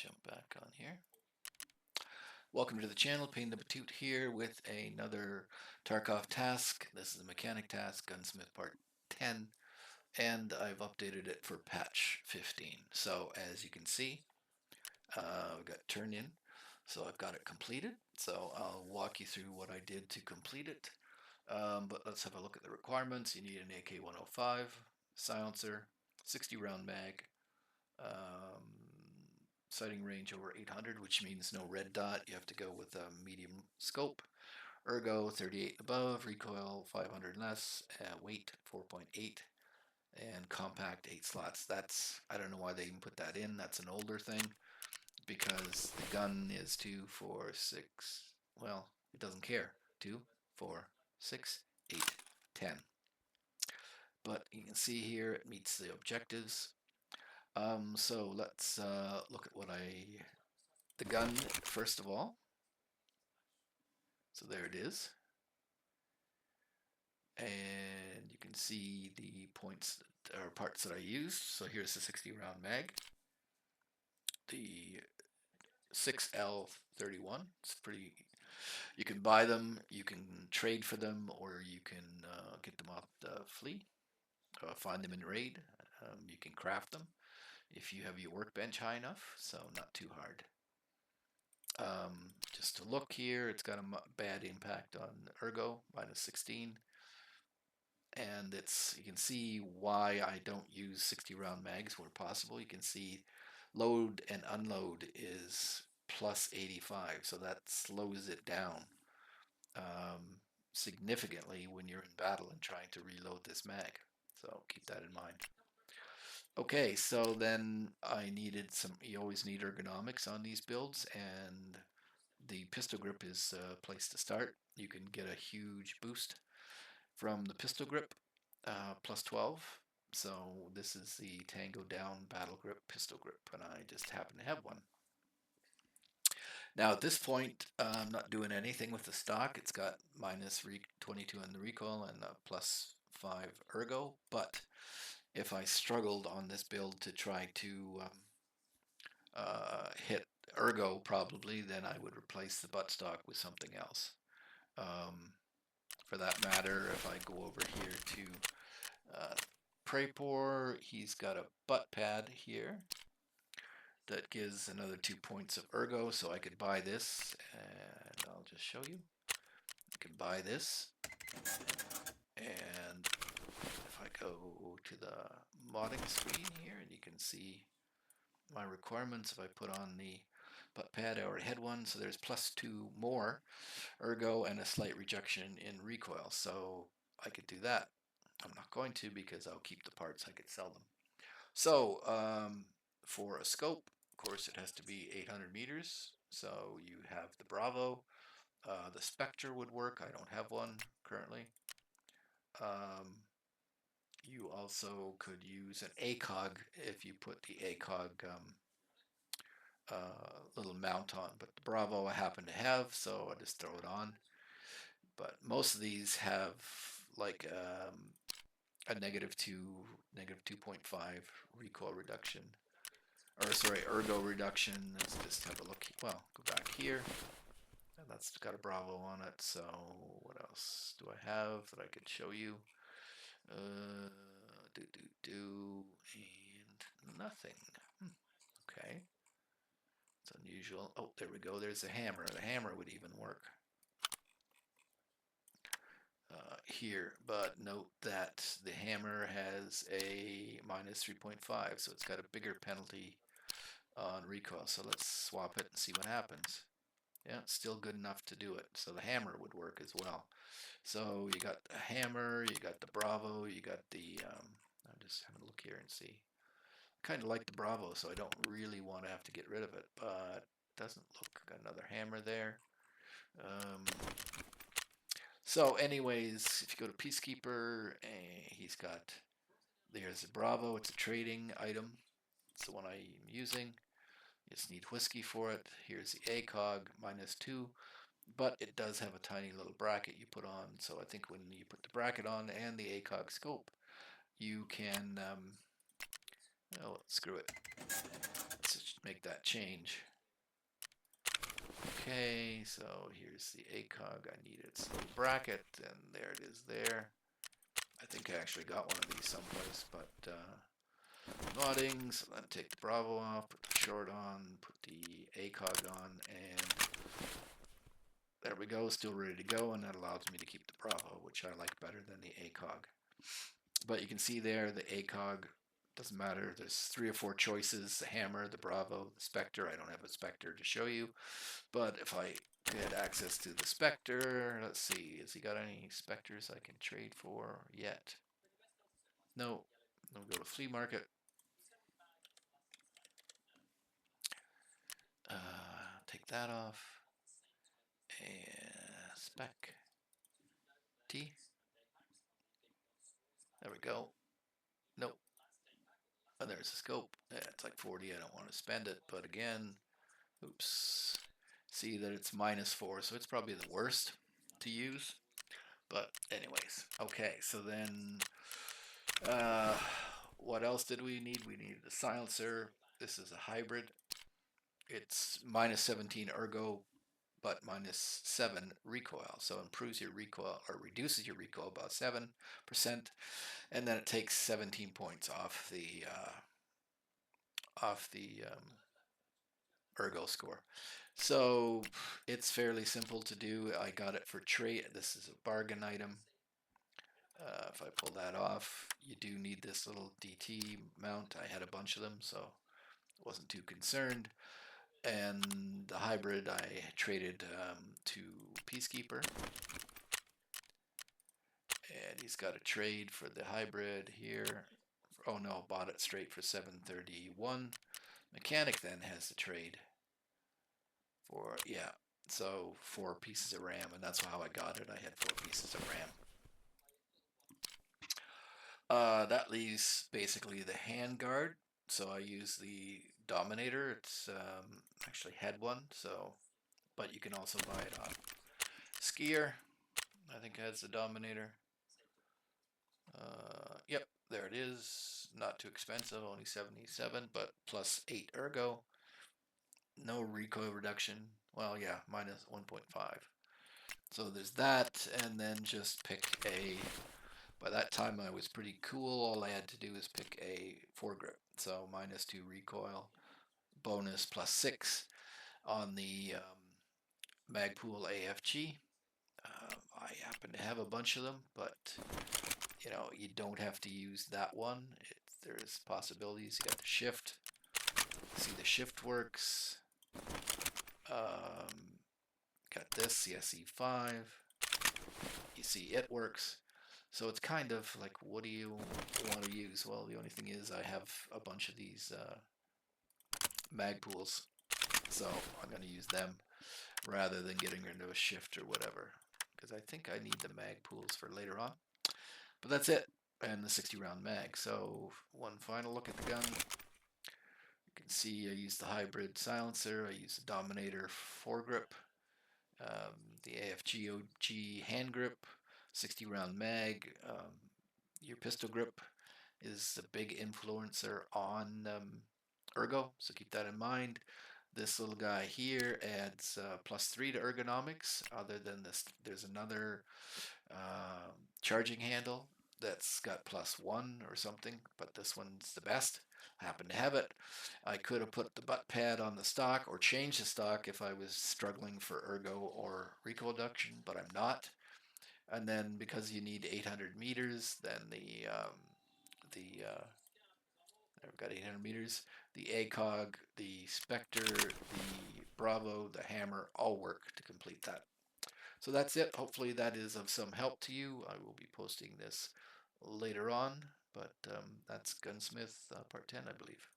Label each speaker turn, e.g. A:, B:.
A: jump back on here. Welcome to the channel, Pain the Batute here with another Tarkov task. This is a mechanic task, Gunsmith Part 10, and I've updated it for patch 15. So as you can see, I've got turn in, so I've got it completed. So I'll walk you through what I did to complete it. But let's have a look at the requirements. You need an AK-105, silencer, 60 round mag, sighting range over 800, which means no red dot. You have to go with a medium scope. Ergo 38 above, recoil 500 less, weight 4.8, and compact 8 slots. That's, I don't know why they even put that in. That's an older thing because the gun is 2, 4, 6. Well, it doesn't care. 2, 4, 6, 8, 10. But you can see here it meets the objectives. So let's look at the gun first of all. So there it is. And you can see the points or parts that I used. So here's the 60 round mag. The 6L31. It's pretty, you can buy them, you can trade for them, or you can get them off the flea. Find them in raid. You can craft them if you have your workbench high enough, so not too hard. Just to look here, it's got a bad impact on ergo, minus 16. And you can see why I don't use 60 round mags where possible. You can see load and unload is plus 85, so that slows it down significantly when you're in battle and trying to reload this mag. So keep that in mind. Okay, so then I needed you always need ergonomics on these builds, and the pistol grip is a place to start. You can get a huge boost from the pistol grip, plus 12. So this is the Tango Down Battle Grip pistol grip, and I just happen to have one. Now at this point, I'm not doing anything with the stock. It's got minus 22 in the recoil and plus 5 ergo, but if I struggled on this build to try to hit ergo probably, then I would replace the buttstock with something else. For that matter, if I go over here to Prapor, he's got a butt pad here that gives another 2 points of ergo, so I could buy this, and I'll just show you. I can buy this, and if I go to the modding screen here, and you can see my requirements. If I put on the butt pad, I already had one, so there's plus 2 more ergo and a slight reduction in recoil, so I could do that. I'm not going to because I'll keep the parts. I could sell them. So for a scope, of course, it has to be 800 meters. So you have the Bravo. The Spectre would work. I don't have one currently. You also could use an ACOG if you put the ACOG little mount on. But the Bravo I happen to have, so I just throw it on. But most of these have like a negative 2.5 recoil reduction, or sorry, ergo reduction. Let's just have a look. Well, go back here, and that's got a Bravo on it. So what else do I have that I could show you? And nothing. Okay, it's unusual. Oh, there we go. There's a hammer. The hammer would even work. Here, but note that the hammer has a minus 3.5, so it's got a bigger penalty on recoil. So let's swap it and see what happens. Yeah, it's still good enough to do it. So the hammer would work as well. So you got the hammer, you got the Bravo, you got the, I'm just having a look here and see. I kind of like the Bravo, so I don't really want to have to get rid of it, but it doesn't look, got another hammer there. So anyways, if you go to Peacekeeper, he's got, there's a Bravo, it's a trading item. It's the one I'm using. You just need whiskey for it. Here's the ACOG, minus 2, but it does have a tiny little bracket you put on. So I think when you put the bracket on and the ACOG scope, you can, oh, screw it. Let's make that change. Okay, so here's the ACOG. I need its little bracket, and there it is there. I think I actually got one of these someplace, but modding, so then take the Bravo off, put the short on, put the ACOG on, and there we go, still ready to go, and that allows me to keep the Bravo, which I like better than the ACOG. But you can see there the ACOG doesn't matter. There's 3 or 4 choices: the Hammer, the Bravo, the Spectre. I don't have a Spectre to show you, but if I get access to the Spectre, let's see, has he got any Spectres I can trade for yet? No. We'll go to flea market. Take that off. And spec T. There we go. Nope. And there's the scope. Yeah, it's like 40. I don't want to spend it, but again, oops. See that it's -4, so it's probably the worst to use. But anyways, okay. So then, what else did we need? We needed a silencer. This is a hybrid. It's -17 ergo, but -7 recoil. So improves your recoil or reduces your recoil about 7%, and then it takes 17 points off the ergo score. So it's fairly simple to do. I got it for trade. This is a bargain item. If I pull that off, you do need this little DT mount. I had a bunch of them, so I wasn't too concerned. And the hybrid I traded to Peacekeeper. And he's got a trade for the hybrid here. Oh no, bought it straight for 731. Mechanic then has the trade for, yeah, so 4 pieces of RAM, and that's how I got it. I had 4 pieces of RAM. That leaves basically the handguard. So I use the Dominator. It's actually had one, so, but you can also buy it on Skier. I think has the Dominator. Yep, there it is. Not too expensive, only 77, but plus 8 ergo. No recoil reduction. Well, yeah, -1.5. So there's that, and then just pick a. By that time, I was pretty cool. All I had to do is pick a foregrip. So -2 recoil, bonus +6 on the Magpool AFG. I happen to have a bunch of them, but you know, you don't have to use that one. There's possibilities. You got the shift. See, the shift works. Got this CSE5. You see, it works. So it's kind of like, what do you want to use? Well, the only thing is I have a bunch of these Magpools, so I'm going to use them rather than getting into a shift or whatever, because I think I need the Magpools for later on. But that's it, and the 60 round mag. So one final look at the gun. You can see I use the hybrid silencer, I use the Dominator foregrip, the AFG OG hand grip, 60 round mag. Your pistol grip is a big influencer on ergo, so keep that in mind. This little guy here adds +3 to ergonomics. Other than this, there's another charging handle that's got +1 or something, but this one's the best. I happen to have it. I could have put the butt pad on the stock or changed the stock if I was struggling for ergo or recoil reduction, but I'm not. And then because you need 800 meters, then I've got 800 meters. The ACOG, the Spectre, the Bravo, the Hammer all work to complete that. So that's it. Hopefully that is of some help to you. I will be posting this later on, but that's Gunsmith Part 10, I believe.